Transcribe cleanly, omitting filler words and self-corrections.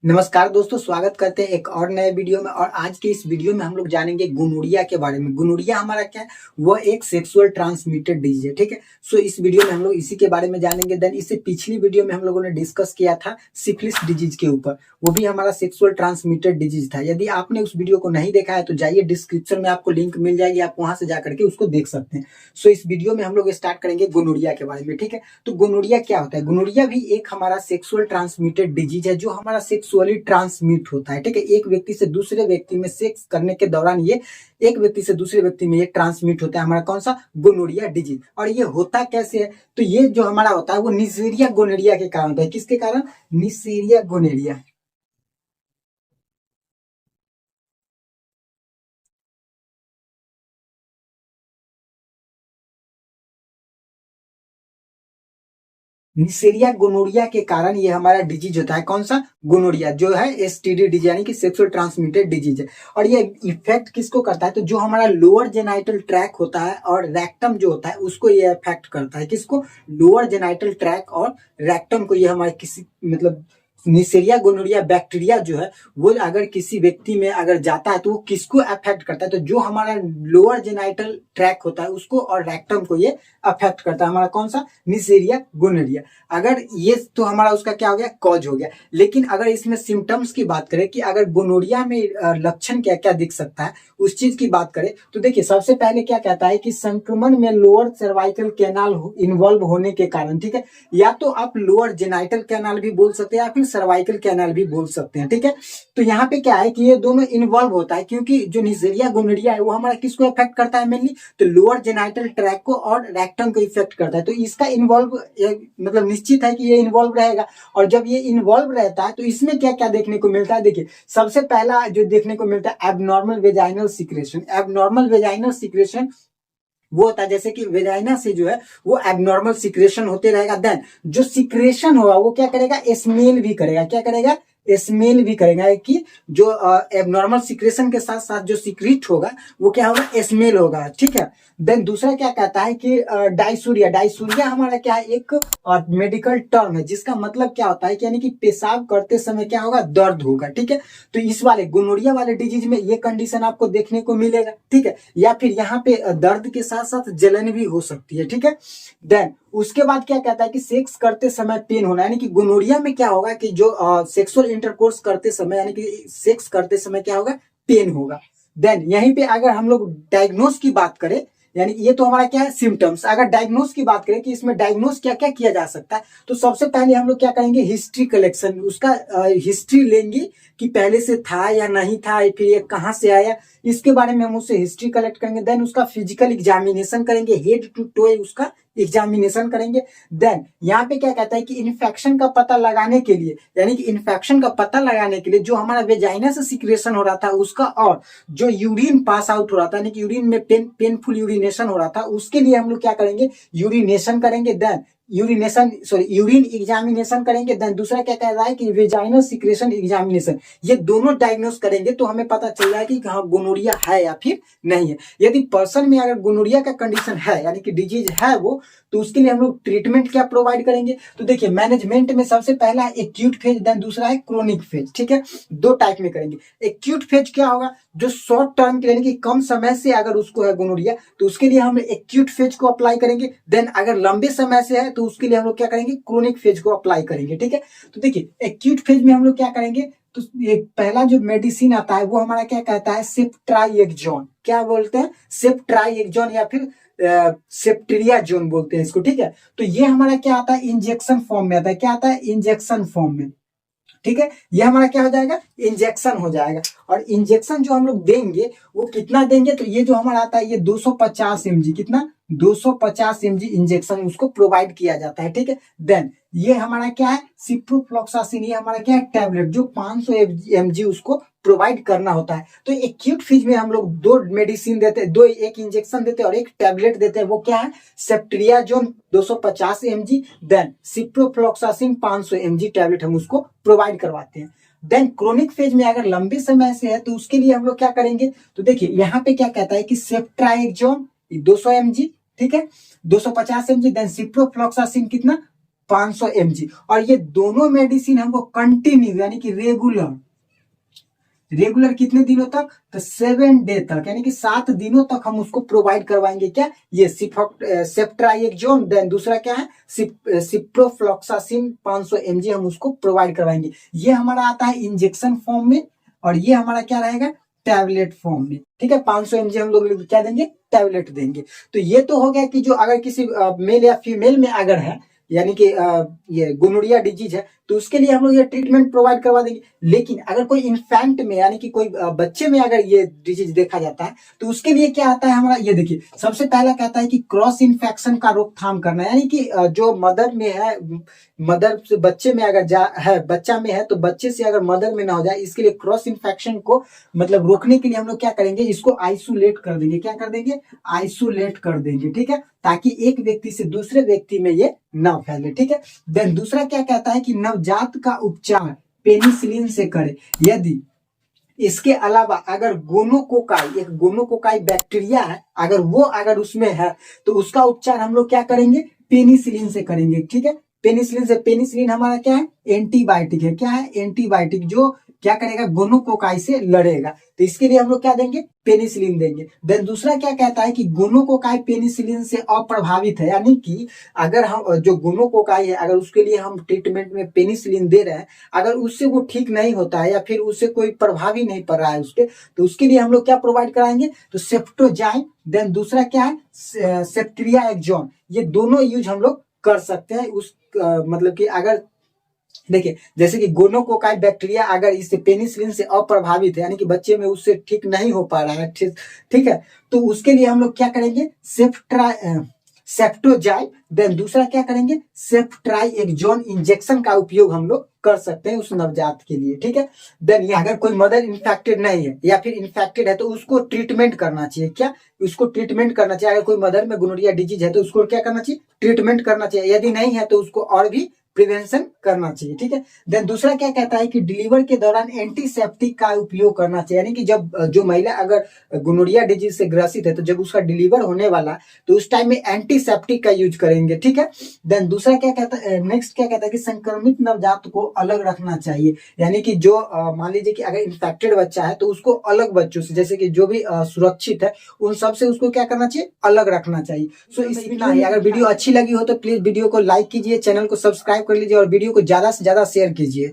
नमस्कार दोस्तों, स्वागत करते हैं एक और नए वीडियो में। और आज के इस वीडियो में हम लोग जानेंगे गोनोरिया के बारे में। गोनोरिया हमारा क्या है? वो एक सेक्सुअल ट्रांसमिटेड डिजीज है। ठीक है, सो इस वीडियो में हम लोग इसी के बारे में जानेंगे। देन इससे पिछली वीडियो में हम लोगों ने डिस्कस किया था सिफिलिस डिजीज के ऊपर, वो भी हमारा सेक्सुअल ट्रांसमिटेड डिजीज था। यदि आपने उस वीडियो को नहीं देखा है तो जाइए, डिस्क्रिप्शन में आपको लिंक मिल जाएगी, आप वहां से जाकर के उसको देख सकते हैं। सो इस वीडियो में हम लोग स्टार्ट करेंगे गोनोरिया के बारे में। ठीक है, तो गोनोरिया क्या होता है? गोनोरिया भी एक हमारा सेक्सुअल ट्रांसमिटेड डिजीज है जो हमारा सेक्सुअली ट्रांसमिट होता है। ठीक है, एक व्यक्ति से दूसरे व्यक्ति में सेक्स करने के दौरान ये एक व्यक्ति से दूसरे व्यक्ति में ये ट्रांसमिट होता है, हमारा कौन सा? Gonorrhoea disease. और ये होता कैसे है? तो ये जो हमारा होता है वो निसेरिया गोनोरिया के कारण होता है। किसके कारण? Neisseria gonorrhoeae. निसेरिया गोनोरिया के कारण ये हमारा डिजीज होता है। कौन सा? गोनोरिया, जो है एसटीडी डिजीज यानी कि सेक्सुअल ट्रांसमिटेड डिजीज है। और ये इफेक्ट किसको करता है? तो जो हमारा लोअर जेनाइटल ट्रैक होता है और रेक्टम जो होता है उसको ये इफेक्ट करता है। किसको? लोअर जेनाइटल ट्रैक और रेक्टम को। ये हमारे किसी मतलब निसेरिया गोनोरिया बैक्टीरिया जो है वो अगर किसी व्यक्ति में अगर जाता है तो वो किसको अफेक्ट करता है? तो जो हमारा लोअर जेनाइटल ट्रैक होता है उसको और रेक्टम को ये अफेक्ट करता है। हमारा कौन सा? Neisseria gonorrhoeae. अगर ये तो हमारा उसका क्या हो गया? कॉज हो गया। लेकिन अगर इसमें सिम्टम्स की बात करें कि अगर गोनोरिया में लक्षण क्या क्या दिख सकता है, उस चीज की बात करें तो देखिए, सबसे पहले क्या कहता है कि संक्रमण में लोअर सर्वाइकल कैनाल इन्वॉल्व होने के कारण। ठीक है, या तो आप लोअर जेनाइटल कैनाल भी बोल सकते हैं या फिर सर्वाइकल कैनाल भी बोल सकते हैं। ठीक है, तो यहाँ पे क्या है कि ये दोनों इन्वॉल्व होता है, क्योंकि जो निसेरिया गोनोरिया है वो हमारा किसको अफेक्ट करता है? मेनली तो लोअर जेनाइटल ट्रैक को और रेक्टम को इफेक्ट करता है। तो इसका इन्वॉल्व मतलब निश्चित है कि ये इन्वॉल्व रहेगा। और जब ये इन्वॉल्व रहता है तो इसमें क्या क्या देखने को मिलता है? देखिए, सबसे पहला जो देखने को मिलता है abnormal vaginal secretion. Abnormal vaginal secretion वो होता है जैसे कि वेजाइना से जो है वो एबनॉर्मल सिक्रेशन होते रहेगा। देन जो सिक्रेशन होगा वो क्या करेगा? स्मेल भी करेगा। क्या करेगा? स्मेल भी करेगा। कि जो एबनॉर्मल सिक्रेशन के साथ साथ जो सिक्रीट होगा वो क्या होगा? स्मेल होगा। ठीक है, देन दूसरा क्या कहता है कि डायसूरिया। डायसूरिया हमारा क्या है? एक मेडिकल टर्म है जिसका मतलब क्या होता है कि यानी कि पेशाब करते समय क्या होगा? दर्द होगा। ठीक है, तो इस वाले गोनोरिया वाले डिजीज में ये कंडीशन आपको देखने को मिलेगा। ठीक है, या फिर यहाँ पे दर्द के साथ साथ जलन भी हो सकती है। ठीक है, देन उसके बाद क्या कहता है कि सेक्स करते समय पेन होना। यानी कि गोनोरिया में क्या होगा कि जो सेक्सुअल इंटरकोर्स करते समय यानी कि सेक्स करते समय क्या होगा? पेन होगा। देन यहीं पे अगर हम लोग डायग्नोस की बात करें, यानी ये तो हमारा क्या है? सिम्टम्स। अगर डायग्नोस की बात करें कि इसमें डायग्नोस क्या क्या किया जा सकता है, तो सबसे पहले हम लोग क्या करेंगे? History collection. उसका हिस्ट्री लेंगे कि पहले से था या नहीं था, फिर ये कहाँ से आया, इसके बारे में हम उससे हिस्ट्री कलेक्ट करेंगे। देन उसका फिजिकल एग्जामिनेशन करेंगे, हेड टू टो उसका एग्जामिनेशन करेंगे। देन यहाँ पे क्या कहता है कि इन्फेक्शन का पता लगाने के लिए, यानी कि इन्फेक्शन का पता लगाने के लिए जो हमारा वेजाइना से सिक्रेशन हो रहा था उसका और जो यूरिन पास आउट हो रहा था, यानी कि यूरिन में पेनफुल यूरिनेशन हो रहा था, उसके लिए हम लोग क्या करेंगे? यूरिनेशन करेंगे। देन यूरिन एग्जामिनेशन करेंगे। देन दूसरा क्या कह रहा है कि वेजाइनल सिक्रेशन एग्जामिनेशन। ये दोनों डायग्नोस करेंगे तो हमें पता चल रहा है कि हाँ गोनोरिया है या फिर नहीं है। यदि पर्सन में अगर गोनोरिया का कंडीशन है यानी कि डिजीज है वो, तो उसके लिए हम लोग ट्रीटमेंट क्या प्रोवाइड करेंगे? तो देखिए, मैनेजमेंट में सबसे पहला एक्यूट फेज, देन दूसरा है क्रोनिक फेज। ठीक है, दो टाइप में करेंगे। एक्यूट फेज क्या होगा? जो शॉर्ट टर्म के यानी कि कम समय से अगर उसको है गोनोरिया तो उसके लिए हम एक्यूट फेज को अप्लाई करेंगे। देन अगर लंबे समय से है तो उसके लिए हम लोग क्या करेंगे? क्रोनिक फेज को अप्लाई करेंगे। ठीक है, तो देखिए एक्यूट फेज में हम लोग क्या करेंगे? तो ये पहला जो मेडिसिन आता है वो हमारा क्या कहता है? सेफ्ट्राइएक्सोन। क्या बोलते हैं? सेफ्ट्राइएक्सोन या फिर सेप्टेरियाजोन बोलते हैं इसको। ठीक है, तो ये हमारा क्या आता है? इंजेक्शन फॉर्म में आता है। क्या आता है? इंजेक्शन फॉर्म में। ठीक है, ये हमारा क्या हो जाएगा? इंजेक्शन हो जाएगा। और इंजेक्शन जो हम लोग देंगे वो कितना देंगे? तो ये जो हमारा आता है ये 250 mg, कितना? 250 mg इंजेक्शन उसको प्रोवाइड किया जाता है। ठीक है, देन ये हमारा क्या है? सिप्रोफ्लॉक्सासिन। ये हमारा क्या है? टैबलेट, जो 500 mg उसको प्रोवाइड करना होता है। तो एक्यूट फेज में हम लोग दो मेडिसिन देते हैं, एक इंजेक्शन देते हैं और एक टैबलेट देते हैं। वो क्या है? Ceftriaxone 250 mg, then ciprofloxacin 500 mg tablet हम उसको प्रोवाइड करवाते हैं। देन क्रोनिक फेज में अगर लंबे समय से है तो उसके लिए हम लोग क्या करेंगे? तो देखिए यहाँ पे क्या कहता है कि सेफ्ट्राइएक्सोन 200 mg। ठीक है, 250 mg। देन सिप्रोफ्लॉक्सासिन कितना? 500 mg। और ये दोनों मेडिसिन हमको कंटिन्यू यानी कि रेगुलर कितने दिनों तक, तो 7 डे तक, यानी कि 7 दिनों तक हम उसको प्रोवाइड करवाएंगे। क्या, ये सेफ्ट्राइएक्सोन, देन दूसरा क्या है सिप्रोफ्लॉक्सासिन 500 mg हम उसको प्रोवाइड करवाएंगे। ये हमारा आता है इंजेक्शन फॉर्म में, और ये हमारा क्या रहेगा टैबलेट फॉर्म में। ठीक है, 500 mg हम लोग क्या देंगे, टैबलेट देंगे। तो ये तो हो गया कि जो अगर किसी मेल या फीमेल में अगर है, यानी कि ये गोनोरिया डिजीज है, तो उसके लिए हम लोग ये ट्रीटमेंट प्रोवाइड करवा देंगे। लेकिन अगर कोई इन्फेंट में यानी कि कोई बच्चे में अगर ये डिजीज देखा जाता है, तो उसके लिए क्या आता है हमारा, ये देखिए सबसे पहला कहता है कि क्रॉस इन्फेक्शन का रोकथाम करना, यानी कि जो मदर में है, मदर से बच्चे में अगर बच्चा में है तो बच्चे से अगर मदर में ना हो जाए, इसके लिए क्रॉस इन्फेक्शन को मतलब रोकने के लिए हम लोग क्या करेंगे, इसको आइसोलेट कर देंगे। क्या कर देंगे, आइसोलेट कर देंगे। ठीक है, ताकि एक व्यक्ति से दूसरे व्यक्ति में ये ना फैले। ठीक है, देन दूसरा क्या कहता है कि नवजात का उपचार पेनिसिलिन से करें। यदि इसके अलावा अगर गोनोकोकाई बैक्टीरिया है, अगर उसमें है, तो उसका उपचार हम लोग क्या करेंगे, पेनिसिलिन से करेंगे। ठीक है, पेनिसिलिन हमारा क्या है, एंटीबायोटिक है। क्या है, एंटीबायोटिक, जो क्या करेगा, गोनोकोकाई से लड़ेगा। तो इसके लिए हम लोग क्या देंगे, पेनिसिलिन देंगे। देन दूसरा क्या कहता है कि गोनोकोकाई पेनिसिलिन से अप्रभावित है, यानी कि अगर हम जो गोनोकोकाई है, अगर उसके लिए हम ट्रीटमेंट में पेनिसिलिन दे रहे हैं, अगर उससे वो ठीक नहीं होता है या फिर उससे कोई प्रभावी नहीं पड़ रहा है उसके, तो उसके लिए हम लोग क्या प्रोवाइड कराएंगे, तो सेफ्टोजाइम। देन दूसरा क्या है, सेफ्ट्रियाक्सोन। ये दोनों यूज हम लोग कर सकते हैं। मतलब कि अगर देखिए, जैसे कि गोनोकोकाई बैक्टीरिया अगर इससे पेनिसिलिन से अप्रभावित है, यानी कि बच्चे में उससे ठीक नहीं हो पा रहा है, ठीक है, तो उसके लिए हम लोग क्या करेंगे, सेफ्टोजाइम। देन दूसरा क्या करेंगे, सेफ्ट्राइएक्सोन इंजेक्शन का उपयोग हम लोग कर सकते हैं उस नवजात के लिए। ठीक है, देन ये अगर कोई मदर इन्फेक्टेड नहीं है या फिर इन्फेक्टेड है, तो उसको ट्रीटमेंट करना चाहिए। क्या, उसको ट्रीटमेंट करना चाहिए। अगर कोई मदर में गोनोरिया डिजीज है तो उसको क्या करना चाहिए, ट्रीटमेंट करना चाहिए। यदि नहीं है तो उसको और भी प्रिवेंशन करना चाहिए। ठीक है, देन दूसरा क्या कहता है कि डिलीवर के दौरान एंटीसेप्टिक का उपयोग करना चाहिए, यानी कि जब जो महिला अगर गोनोरिया डिजीज से ग्रसित है, तो जब उसका डिलीवर होने वाला, तो उस टाइम में एंटीसेप्टिक का यूज करेंगे। ठीक है, देन दूसरा क्या कहता है, नेक्स्ट क्या कहता है कि संक्रमित नवजात को अलग रखना चाहिए, यानी कि जो मान लीजिए कि अगर इन्फेक्टेड बच्चा है, तो उसको अलग बच्चों से, जैसे कि जो भी सुरक्षित है, उन सब से उसको क्या करना चाहिए, अलग रखना चाहिए। सो इतना ही। अगर वीडियो अच्छी लगी हो तो प्लीज वीडियो को लाइक कीजिए, चैनल को सब्सक्राइब कर लीजिए और वीडियो को ज्यादा से ज्यादा शेयर कीजिए।